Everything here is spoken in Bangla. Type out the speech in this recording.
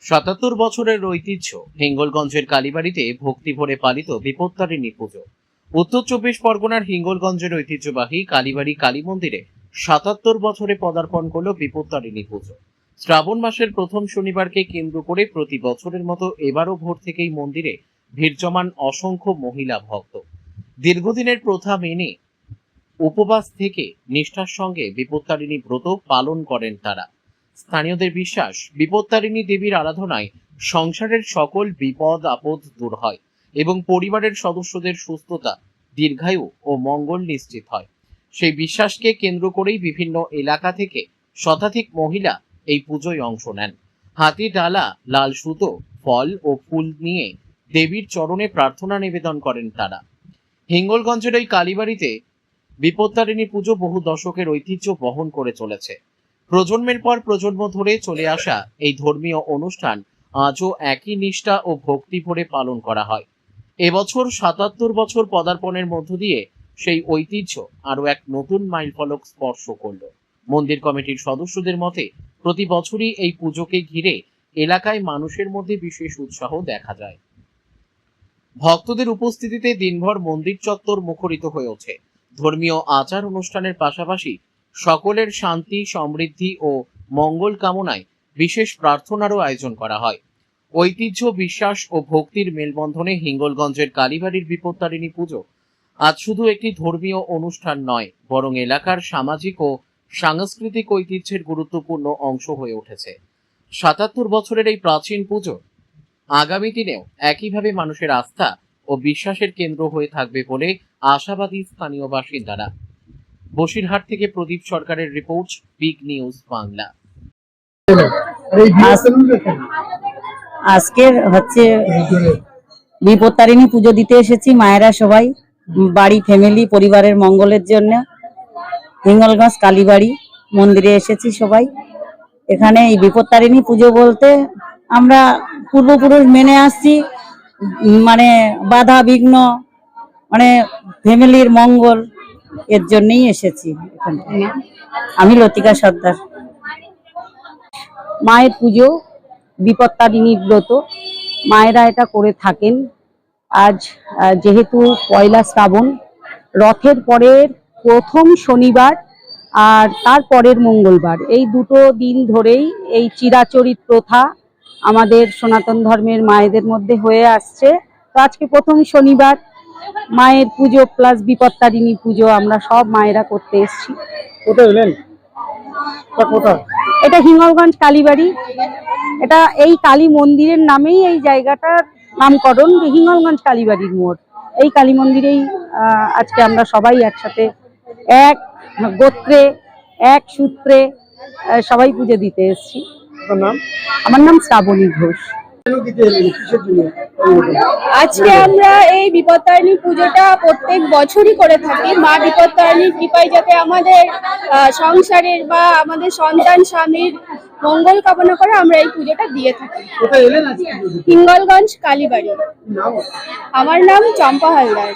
৭৭ বছরের ঐতিহ্য হিঙ্গলগঞ্জের কালীবাড়িতে ভক্তি ভরে পালিত বিপত্তারিণী পুজো। উত্তর ২৪ পরগনার হিঙ্গলগঞ্জের ঐতিহ্যবাহী কালীবাড়ি কালী মন্দিরে ৭৭ বছরে পদার্পণ করল বিপত্তারিণী পুজো। শ্রাবণ মাসের প্রথম শনিবারকে কেন্দ্র করে প্রতি বছরের মতো এবারও ভোর থেকেই মন্দিরে ভিড় জমান অসংখ্য মহিলা ভক্ত। দীর্ঘদিনের প্রথা মেনে উপবাস থেকে নিষ্ঠার সঙ্গে বিপত্তারিণী ব্রত পালন করেন তারা। স্থানীয়দের বিশ্বাস, বিপত্তারিণী দেবীর আরাধনায় সংসারের সকল বিপদ আপদ দূর হয় এবং পরিবারের সদস্যদের সুস্থতা, দীর্ঘায়ু ও মঙ্গল নিশ্চিত হয়। সেই বিশ্বাসকে কেন্দ্র করেই বিভিন্ন এলাকা থেকে শতাধিক মহিলা এই পুজোয় অংশ নেন। হাতি ডালা, লাল সুতো, ফল ও ফুল নিয়ে দেবীর চরণে প্রার্থনা নিবেদন করেন তারা। হিঙ্গলগঞ্জের এই কালীবাড়িতে বিপত্তারিণী পুজো বহু দশকের ঐতিহ্য বহন করে চলেছে। প্রজন্মের পর প্রজন্ম ধরে চলে আসা এই ধর্মীয় অনুষ্ঠান আজও একই নিষ্ঠা ও ভক্তি ভরে পালন করা হয়। এবছর ৭৭ বছর পদার্পণের মধ্য দিয়ে সেই ঐতিহ্য আরও এক নতুন মাইলফলক স্পর্শ করল। মন্দির কমিটির সদস্যদের মতে প্রতি বছরই এই পুজোকে ঘিরে এলাকায় মানুষের মধ্যে বিশেষ উৎসাহ দেখা যায়। ভক্তদের উপস্থিতিতে দিনভর মন্দির চত্বর মুখরিত হয়ে ওঠে। ধর্মীয় আচার অনুষ্ঠানের পাশাপাশি সকলের শান্তি, সমৃদ্ধি ও মঙ্গল কামনায় বিশেষ প্রার্থনারও আয়োজন করা হয়। ঐতিহ্য, বিশ্বাস ও ভক্তির মেলবন্ধনে হিঙ্গলগঞ্জের কালীবাড়ির বিপত্তারিণী পুজো আজ শুধু একটি ধর্মীয় অনুষ্ঠান নয়, বরং এলাকার সামাজিক ও সাংস্কৃতিক ঐতিহ্যের গুরুত্বপূর্ণ অংশ হয়ে উঠেছে। ৭৭ বছরের এই প্রাচীন পুজো আগামী দিনেও একইভাবে মানুষের আস্থা ও বিশ্বাসের কেন্দ্র হয়ে থাকবে বলে আশাবাদী স্থানীয় বাসিন্দারা। বসিরহাট থেকে প্রদীপ সরকারের রিপোর্ট, বিগ নিউজ বাংলা। আজকের হচ্ছে বিপত্তারিণী পুজো দিতে এসেছি মায়েরা সবাই, বাড়ি ফ্যামিলি পরিবারের মঙ্গলের জন্য হিঙ্গলগঞ্জ কালীবাড়ি মন্দিরে এসেছি সবাই। এখানে এই বিপত্তারিণী পুজো বলতে আমরা পূর্বপুরুষ মেনে আসছি, মানে বাধা বিঘ্ন, মানে ফ্যামিলির মঙ্গল, এর জন্যই এসেছি এখানে। আমি লতিকা সর্দার। মায়ের পুজো, বিপত্তারিণী ব্রত মায়েরা এটা করে থাকেন। আজ যেহেতু পয়লা শ্রাবণ, রথের পরের প্রথম শনিবার আর তার পরের মঙ্গলবার, এই দুটো দিন ধরেই এই চিরাচরিত প্রথা আমাদের সনাতন ধর্মের মায়েদের মধ্যে হয়ে আসছে। তো আজকে প্রথম শনিবার মায়ের পুজো প্লাস বিপত্তারিণী পুজো আমরা সব মায়েরা করতে এসেছি। এটা হিঙ্গলগঞ্জ কালীবাড়ি। এটা এই কালী মন্দিরের নামেই এই জায়গাটার নামকরণ, হিঙ্গলগঞ্জ কালীবাড়ির মোড়। এই কালী মন্দিরেই আজকে আমরা সবাই একসাথে এক গোত্রে এক সূত্রে সবাই পুজো দিতে এসেছি। আমার নাম শ্রাবণী ঘোষ। আজকে আমরা এই বিপত্তারিণী পুজোটা প্রত্যেক বছরই করে থাকি। মা বিপত্তারিণীর কৃপায় যাতে আমাদের সংসারের বা আমাদের সন্তান স্বামীর মঙ্গল কামনা করে আমরা এই পুজোটা দিয়ে থাকি। হিঙ্গলগঞ্জ কালীবাড়ি। আমার নাম চম্পা হালদার।